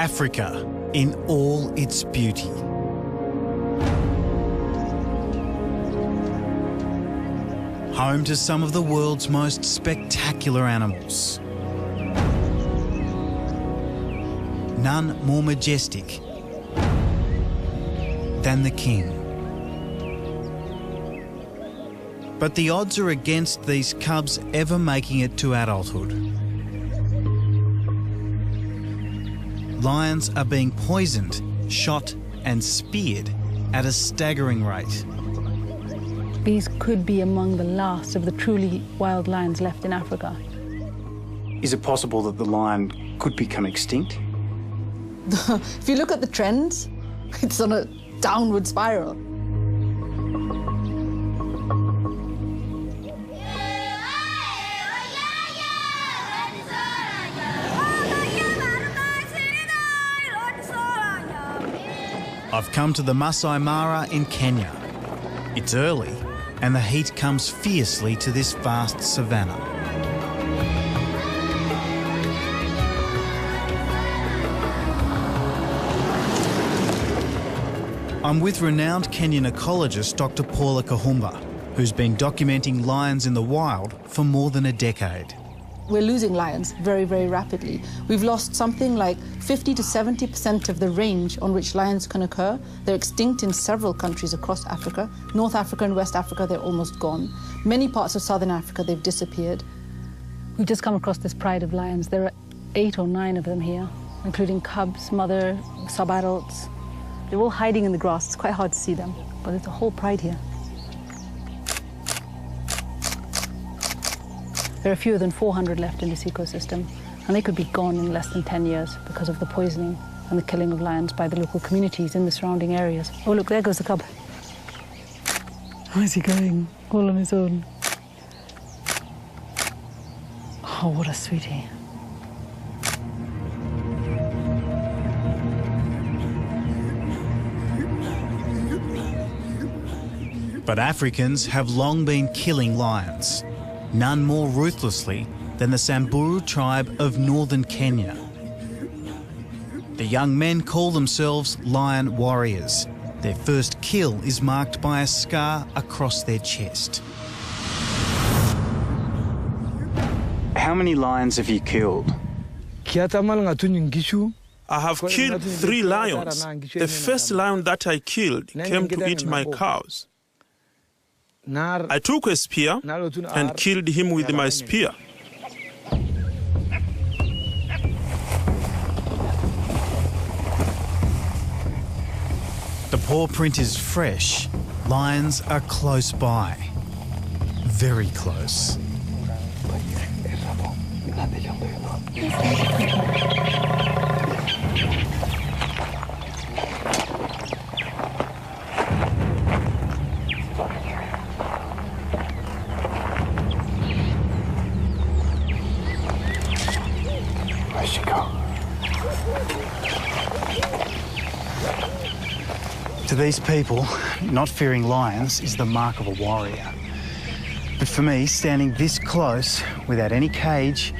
Africa in all its beauty. Home to some of the world's most spectacular animals. None more majestic than the king. But the odds are against these cubs ever making it to adulthood. Lions are being poisoned, shot and speared at a staggering rate. These could be among the last of the truly wild lions left in Africa. Is it possible that the lion could become extinct? If you look at the trends, it's on a downward spiral. I've come to the Masai Mara in Kenya. It's early and the heat comes fiercely to this vast savannah. I'm with renowned Kenyan ecologist Dr. Paula Kahumba, who's been documenting lions in the wild for more than a decade. We're losing lions very, very rapidly. We've lost something like 50 to 70% of the range on which lions can occur. They're extinct in several countries across Africa. North Africa and West Africa, they're almost gone. Many parts of Southern Africa, they've disappeared. We've just come across this pride of lions. There are 8 or 9 of them here, including cubs, mother, sub-adults. They're all hiding in the grass. It's quite hard to see them, but there's a whole pride here. There are fewer than 400 left in this ecosystem, and they could be gone in less than 10 years because of the poisoning and the killing of lions by the local communities in the surrounding areas. Oh, look, there goes the cub. Where's he going? All on his own. Oh, what a sweetie. But Africans have long been killing lions, none more ruthlessly than the Samburu tribe of northern Kenya. The young men call themselves lion warriors. Their first kill is marked by a scar across their chest. How many lions have you killed? I have killed 3 lions. The first lion that I killed came to eat my cows. I took a spear and killed him with my spear. The paw print is fresh. Lions are close by. Very close. To these people, not fearing lions is the mark of a warrior. But for me, standing this close, without any cage,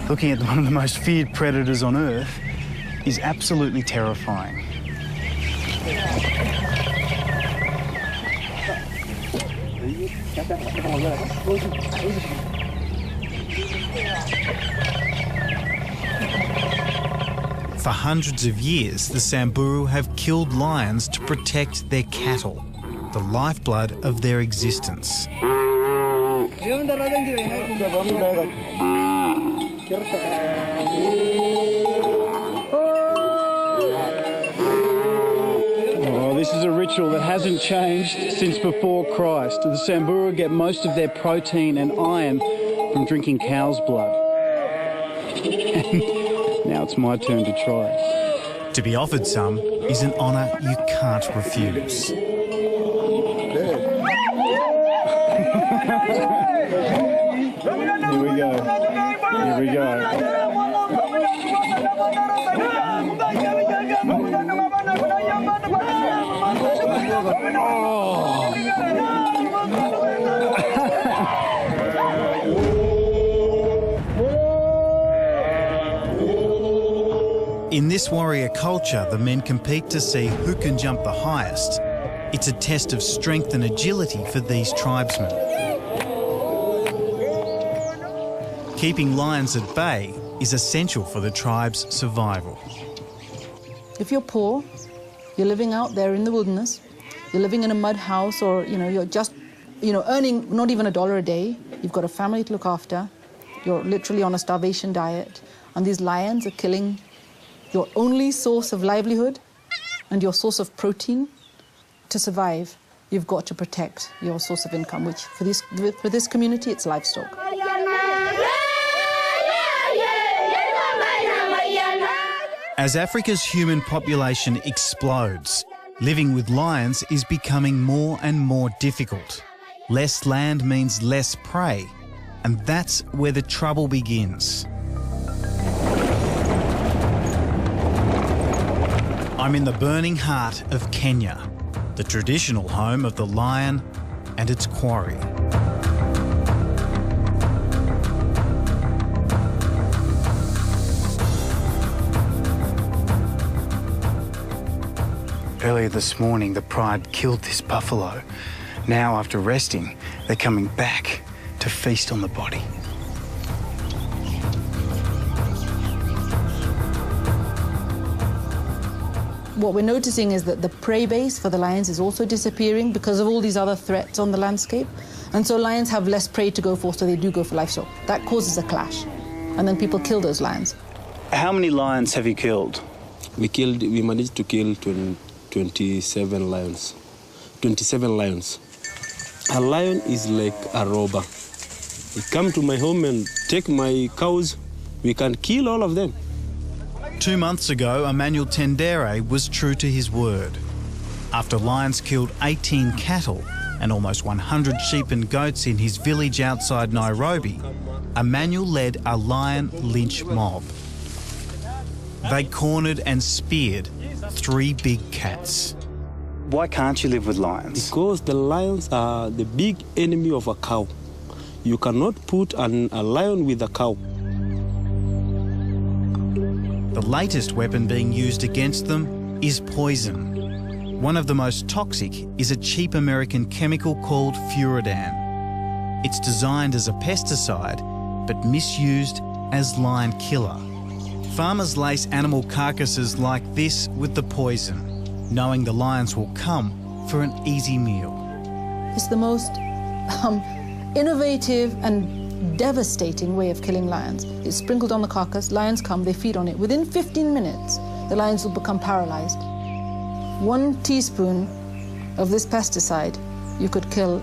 looking at one of the most feared predators on Earth, is absolutely terrifying. For hundreds of years, the Samburu have killed lions to protect their cattle, the lifeblood of their existence. This is a ritual that hasn't changed since before Christ. The Samburu get most of their protein and iron from drinking cow's blood. Now it's my turn to try. To be offered some is an honour you can't refuse. Here we go. Here we go. In this warrior culture, the men compete to see who can jump the highest. It's a test of strength and agility for these tribesmen. Keeping lions at bay is essential for the tribe's survival. If you're poor, you're living out there in the wilderness, you're living in a mud house, or you're just earning not even $1 a day, you've got a family to look after, you're literally on a starvation diet, and these lions are killing your only source of livelihood and your source of protein. To survive, you've got to protect your source of income, which for this community, it's livestock. As Africa's human population explodes, living with lions is becoming more and more difficult. Less land means less prey, and that's where the trouble begins. I'm in the burning heart of Kenya, the traditional home of the lion and its quarry. Earlier this morning, the pride killed this buffalo. Now, after resting, they're coming back to feast on the body. What we're noticing is that the prey base for the lions is also disappearing because of all these other threats on the landscape. And so lions have less prey to go for, so they do go for livestock. That causes a clash. And then people kill those lions. How many lions have you killed? We managed to kill 27 lions. 27 lions. A lion is like a robber. He come to my home and take my cows. We can kill all of them. 2 months ago, Emmanuel Tendere was true to his word. After lions killed 18 cattle and almost 100 sheep and goats in his village outside Nairobi, Emmanuel led a lion lynch mob. They cornered and speared 3 big cats. Why can't you live with lions? Because the lions are the big enemy of a cow. You cannot put a lion with a cow. The latest weapon being used against them is poison. One of the most toxic is a cheap American chemical called Furadan. It's designed as a pesticide, but misused as lion killer. Farmers lace animal carcasses like this with the poison, knowing the lions will come for an easy meal. It's the most innovative and devastating way of killing lions. It's sprinkled on the carcass, lions come, they feed on it. Within 15 minutes, the lions will become paralyzed. 1 teaspoon of this pesticide, you could kill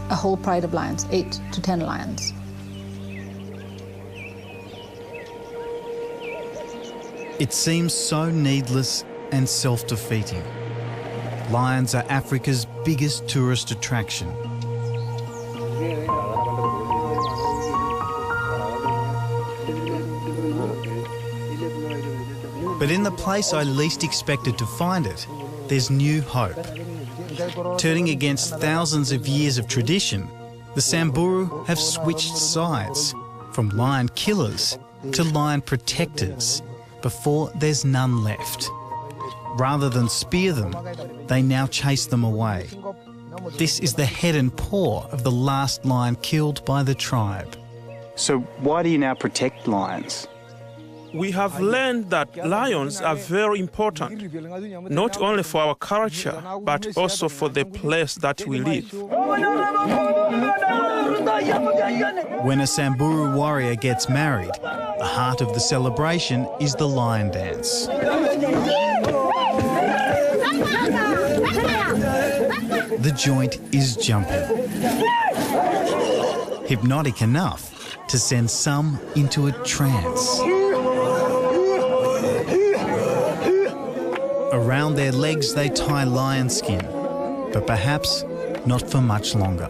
a whole pride of lions, 8 to 10 lions. It seems so needless and self-defeating. Lions are Africa's biggest tourist attraction. But in the place I least expected to find it, there's new hope. Turning against thousands of years of tradition, the Samburu have switched sides, from lion killers to lion protectors, before there's none left. Rather than spear them, they now chase them away. This is the head and paw of the last lion killed by the tribe. So why do you now protect lions? We have learned that lions are very important, not only for our culture, but also for the place that we live. When a Samburu warrior gets married, the heart of the celebration is the lion dance. The joint is jumping, hypnotic enough to send some into a trance. Around their legs they tie lion skin, but perhaps not for much longer.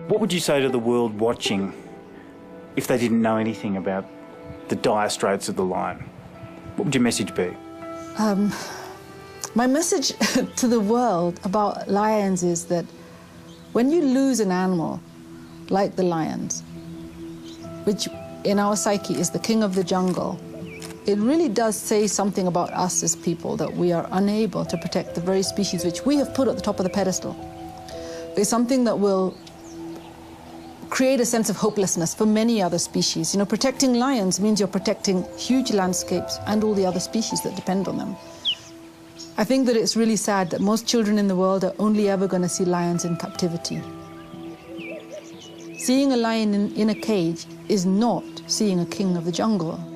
What would you say to the world watching if they didn't know anything about the dire straits of the lion? What would your message be? My message to the world about lions is that when you lose an animal, like the lions, which in our psyche is the king of the jungle, it really does say something about us as people, that we are unable to protect the very species which we have put at the top of the pedestal. It's something that will create a sense of hopelessness for many other species. You know, protecting lions means you're protecting huge landscapes and all the other species that depend on them. I think that it's really sad that most children in the world are only ever going to see lions in captivity. Seeing a lion in a cage is not seeing a king of the jungle.